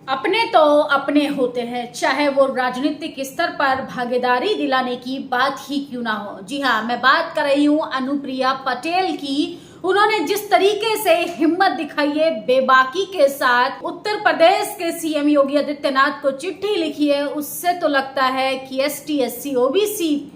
अपने तो अपने होते हैं, चाहे वो राजनीतिक स्तर पर भागीदारी दिलाने की बात ही क्यों ना हो। जी हाँ, मैं बात कर रही हूँ अनुप्रिया पटेल की। उन्होंने जिस तरीके से हिम्मत दिखाई है, बेबाकी के साथ उत्तर प्रदेश के सीएम योगी आदित्यनाथ को चिट्ठी लिखी है, उससे तो लगता है कि एसटी, एससी, ओबीसी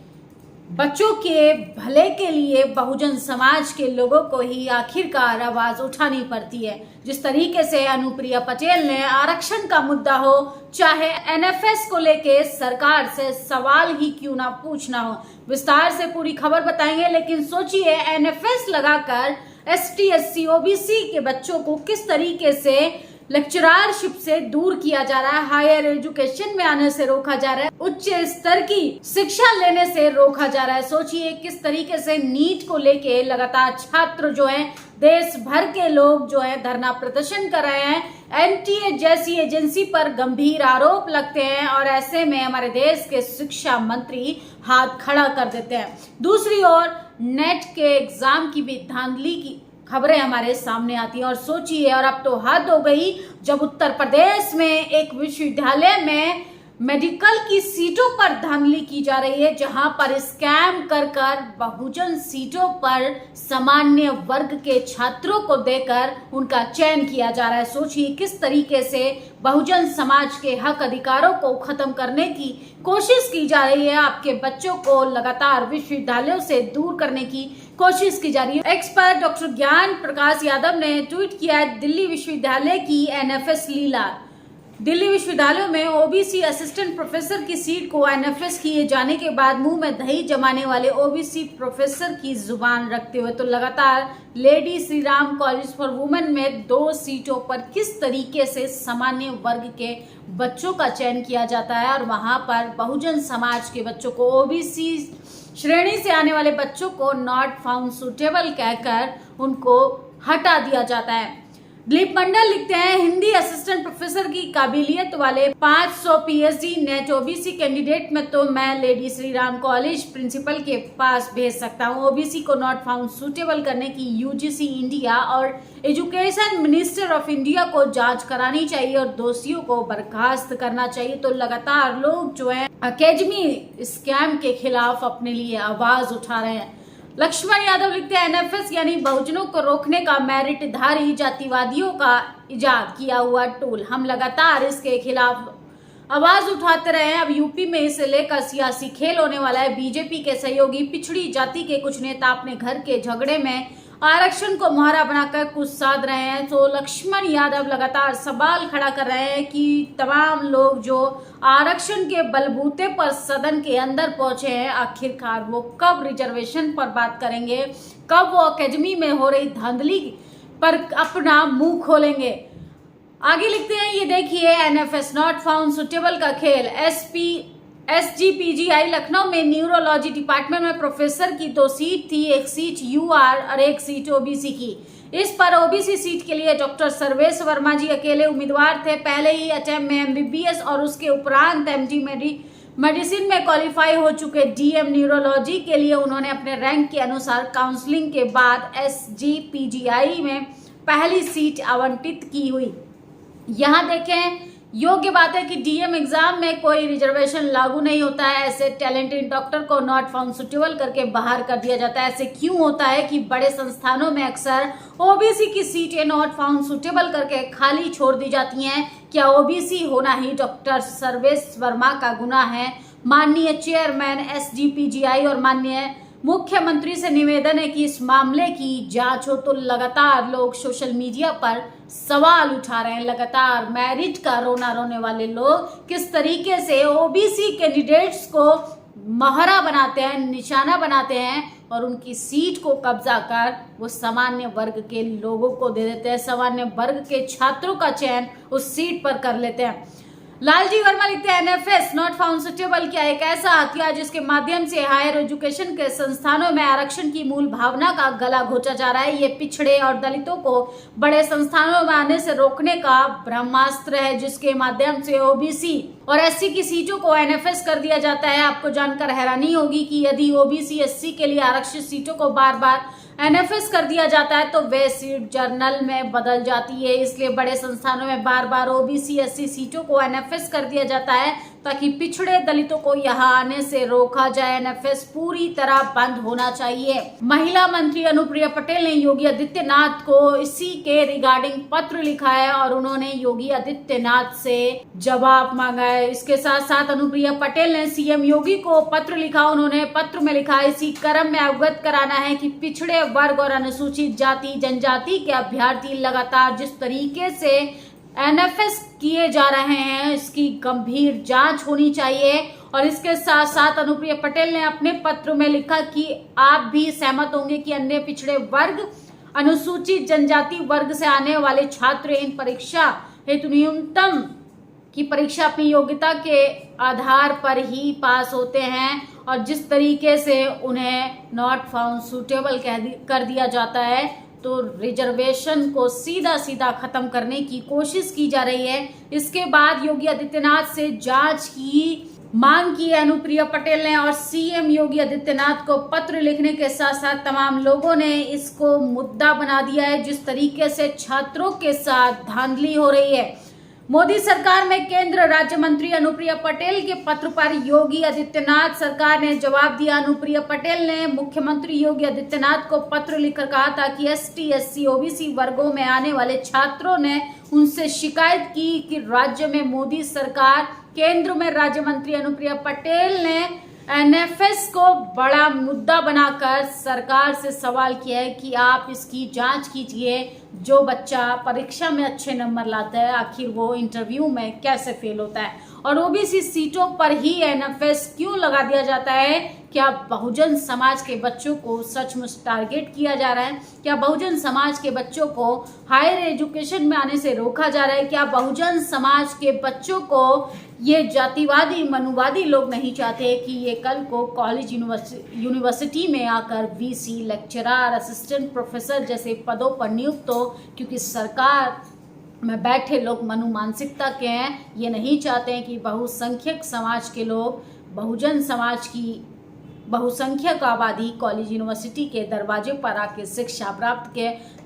बच्चों के भले के लिए बहुजन समाज के लोगों को ही आखिरकार आवाज उठानी पड़ती है। जिस तरीके से अनुप्रिया पटेल ने आरक्षण का मुद्दा हो, चाहे एनएफएस को लेके सरकार से सवाल ही क्यों ना पूछना हो, विस्तार से पूरी खबर बताएंगे। लेकिन सोचिए, एनएफएस लगाकर एसटी, एससी, ओबीसी के बच्चों को किस तरीके से लेक्चररशिप से दूर किया जा रहा है, हायर एजुकेशन में आने से रोका जा रहा है, उच्च स्तर की शिक्षा लेने से रोका जा रहा है। सोचिए किस तरीके से नीट को लेके लगातार छात्र जो हैं, देश भर के लोग जो है धरना प्रदर्शन कर रहे हैं। एनटीए जैसी एजेंसी पर गंभीर आरोप लगते हैं और ऐसे में हमारे देश के शिक्षा मंत्री हाथ खड़ा कर देते हैं। दूसरी ओर नेट के एग्जाम की भी धांधली की खबरें हमारे सामने आती हैं। और सोचिए, और अब तो हद हो गई, जब उत्तर प्रदेश में एक विश्वविद्यालय में मेडिकल की सीटों पर धांधली की जा रही है, जहां पर स्कैम कर बहुजन सीटों पर सामान्य वर्ग के छात्रों को देकर उनका चयन किया जा रहा है। सोचिए किस तरीके से बहुजन समाज के हक अधिकारों को खत्म करने की कोशिश की जा रही है। आपके बच्चों को लगातार विश्वविद्यालयों से दूर करने की कोशिश की जा रही है। एक्सपर्ट डॉक्टर ज्ञान प्रकाश यादव ने ट्वीट किया है, दिल्ली विश्वविद्यालय की एनएफएस लीला। दिल्ली विश्वविद्यालयों में ओबीसी असिस्टेंट प्रोफेसर की सीट को एनएफएस किए जाने के बाद मुंह में दही जमाने वाले ओबीसी प्रोफेसर की जुबान रखते हुए तो लगातार lady Shri Ram college for women में 2 सीटों पर किस तरीके से सामान्य वर्ग के बच्चों का चयन किया जाता है और वहां पर बहुजन समाज के बच्चों को, ओबीसी श्रेणी से आने वाले बच्चों को नॉट फाउंड सुटेबल कहकर उनको हटा दिया जाता है। दिलीप मंडल लिखते हैं, हिंदी असिस्टेंट प्रोफेसर की काबिलियत वाले 500 पीएचडी नेट ओबीसी कैंडिडेट में तो मैं Lady Shri Ram College principal के पास भेज सकता हूं। ओबीसी को नॉट फाउंड सुटेबल करने की यूजीसी इंडिया और एजुकेशन मिनिस्टर ऑफ इंडिया को जांच करानी चाहिए और दोषियों को बर्खास्त करना चाहिए। तो लगातार लोग जो है अकेडमी स्कैम के खिलाफ अपने लिए आवाज उठा रहे हैं। लक्ष्मण यादव लिखते हैं, एनएफएस यानी बहुजनों को रोकने का मेरिटधारी जातिवादियों का इजाद किया हुआ टूल। हम लगातार इसके खिलाफ आवाज उठाते रहे हैं। अब यूपी में इसे लेकर सियासी खेल होने वाला है। बीजेपी के सहयोगी पिछड़ी जाति के कुछ नेता अपने घर के झगड़े में आरक्षण को मुहरा बनाकर कुछ साध रहे हैं। तो लक्ष्मण यादव लगातार सवाल खड़ा कर रहे हैं कि तमाम लोग जो आरक्षण के बलबूते पर सदन के अंदर पहुंचे हैं, आखिरकार वो कब रिजर्वेशन पर बात करेंगे, कब वो अकेडमी में हो रही धांधली पर अपना मुंह खोलेंगे। आगे लिखते हैं, ये देखिए, एनएफएस नॉट फाउंड सुटेबल का खेल। एसजीपीजीआई लखनऊ में न्यूरोलॉजी डिपार्टमेंट में प्रोफेसर की 2 सीट थी, एक सीट यूआर और एक सीट ओबीसी की। इस पर ओबीसी सीट के लिए डॉक्टर सर्वेश वर्मा जी अकेले उम्मीदवार थे। पहले ही अटेम्प्ट में एमबीबीएस और उसके उपरांत एमडी मेडिसिन में क्वालिफाई हो चुके डीएम न्यूरोलॉजी के लिए उन्होंने अपने रैंक के अनुसार काउंसलिंग के बाद एसजीपीजीआई में पहली सीट आवंटित की हुई। यहाँ देखें, योग्य बात है कि डीएम एग्जाम में कोई रिजर्वेशन लागू नहीं होता है। ऐसे टैलेंटेड डॉक्टर को नॉट फाउंड सुटेबल करके बाहर कर दिया जाता है। ऐसे क्यों होता है कि बड़े संस्थानों में अक्सर ओबीसी की सीटें नॉट फाउंड सुटेबल करके खाली छोड़ दी जाती हैं? क्या ओबीसी होना ही डॉक्टर सर्वेश वर्मा का गुनाह है? माननीय चेयरमैन एसजीपीजीआई और माननीय मुख्यमंत्री से निवेदन है कि इस मामले की जांच हो। तो लगातार लोग सोशल मीडिया पर सवाल उठा रहे हैं। लगातार मेरिट का रोना रोने वाले लोग किस तरीके से ओबीसी कैंडिडेट्स को महरा बनाते हैं, निशाना बनाते हैं और उनकी सीट को कब्जा कर वो सामान्य वर्ग के लोगों को दे देते हैं। सामान्य वर्ग के छात्रों का चयन उस सीट पर कर लेते हैं। लालजी वर्मा लिखते हैं, एनएफएस नॉट फाउंड सुटेबल क्या एक ऐसा हथियार जिसके माध्यम से हायर एजुकेशन के संस्थानों में आरक्षण की मूल भावना का गला घोंचा जा रहा है। ये पिछड़े और दलितों को बड़े संस्थानों में आने से रोकने का ब्रह्मास्त्र है, जिसके माध्यम से ओबीसी और एससी की सीटों को एनएफएस कर दिया जाता है। आपको जानकर हैरानी होगी कि यदि ओबीसी एससी के लिए आरक्षित सीटों को बार बार एनएफएस कर दिया जाता है तो वे सीट जर्नल में बदल जाती है। इसलिए बड़े संस्थानों में बार बार ओबीसी एससी सीटों को एनएफएस कर दिया जाता है ताकि पिछड़े दलितों को यहाँ आने से रोका जाए। एनएफएस पूरी तरह बंद होना चाहिए। महिला मंत्री अनुप्रिया पटेल ने योगी आदित्यनाथ को इसी के रिगार्डिंग पत्र लिखा है और उन्होंने योगी आदित्यनाथ से जवाब मांगा है। इसके साथ साथ अनुप्रिया पटेल ने सीएम योगी को पत्र लिखा। उन्होंने पत्र में लिखा, इसी क्रम में अवगत कराना है कि पिछड़े वर्ग और अनुसूचित जाति जनजाति के अभ्यर्थी लगातार जिस तरीके से एनएफएस किए जा रहे हैं इसकी गंभीर जांच होनी चाहिए। और इसके साथ साथ अनुप्रिया पटेल ने अपने पत्र में लिखा कि आप भी सहमत होंगे कि अन्य पिछड़े वर्ग अनुसूचित जनजाति वर्ग से आने वाले छात्र इन परीक्षा हेतु न्यूनतम की परीक्षा अपनी योग्यता के आधार पर ही पास होते हैं और जिस तरीके से उन्हें नॉट फाउंड सूटेबल कर दिया जाता है तो रिजर्वेशन को सीधा सीधा खत्म करने की कोशिश की जा रही है। इसके बाद योगी आदित्यनाथ से जांच की मांग की है अनुप्रिया पटेल ने और सीएम योगी आदित्यनाथ को पत्र लिखने के साथ साथ तमाम लोगों ने इसको मुद्दा बना दिया है। जिस तरीके से छात्रों के साथ धांधली हो रही है, मोदी सरकार में केंद्र राज्य मंत्री अनुप्रिया पटेल के पत्र पर योगी आदित्यनाथ सरकार ने जवाब दिया। अनुप्रिया पटेल ने मुख्यमंत्री योगी आदित्यनाथ को पत्र लिखकर कहा था कि एसटी एससी ओबीसी वर्गों में आने वाले छात्रों ने उनसे शिकायत की कि राज्य में मोदी सरकार केंद्र में राज्य मंत्री अनुप्रिया पटेल ने एनएफएस को बड़ा मुद्दा बनाकर सरकार से सवाल किया है कि आप इसकी जांच कीजिए। जो बच्चा परीक्षा में अच्छे नंबर लाता है आखिर वो इंटरव्यू में कैसे फेल होता है और ओबीसी सीटों पर ही एनएफएस क्यों लगा दिया जाता है। क्या बहुजन समाज के बच्चों को सचमुच टारगेट किया जा रहा है? क्या बहुजन समाज के बच्चों को हायर एजुकेशन में आने से रोका जा रहा है? क्या बहुजन समाज के बच्चों को ये जातिवादी मनुवादी लोग नहीं चाहते कि ये कल को कॉलेज यूनिवर्सिटी में आकर वीसी लेक्चरर असिस्टेंट प्रोफेसर जैसे पदों पर नियुक्त हो? क्योंकि सरकार में बैठे लोग मनु मानसिकता के हैं। ये नहीं चाहते हैं कि बहुसंख्यक समाज के लोग बहुजन समाज की बहुसंख्यक आबादी कॉलेज यूनिवर्सिटी के दरवाजे पर आके शिक्षा प्राप्त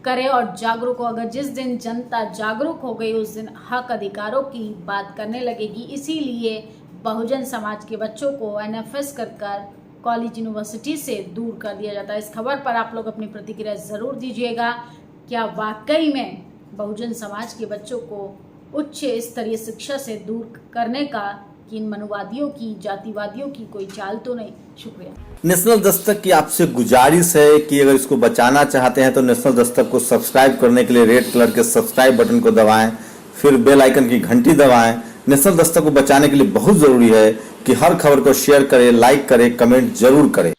करे और जागरूक हो। अगर जिस दिन जनता जागरूक हो गई उस दिन हक अधिकारों की बात करने लगेगी। इसीलिए बहुजन समाज के बच्चों को एनएफएस कर कॉलेज यूनिवर्सिटी से दूर कर दिया जाता है। इस खबर पर आप लोग अपनी प्रतिक्रिया जरूर दीजिएगा। क्या वाकई में बहुजन समाज के बच्चों को उच्च स्तरीय शिक्षा से दूर करने का कि इन मनुवादियों की जातिवादियों की कोई चाल तो नहीं? शुक्रिया। नेशनल दस्तक की आपसे गुजारिश है कि अगर इसको बचाना चाहते हैं तो नेशनल दस्तक को सब्सक्राइब करने के लिए रेड कलर के सब्सक्राइब बटन को दबाएं, फिर बेल आइकन की घंटी दबाएं। नेशनल दस्तक को बचाने के लिए बहुत जरूरी है कि हर खबर को शेयर करें, लाइक करें, कमेंट जरूर करें।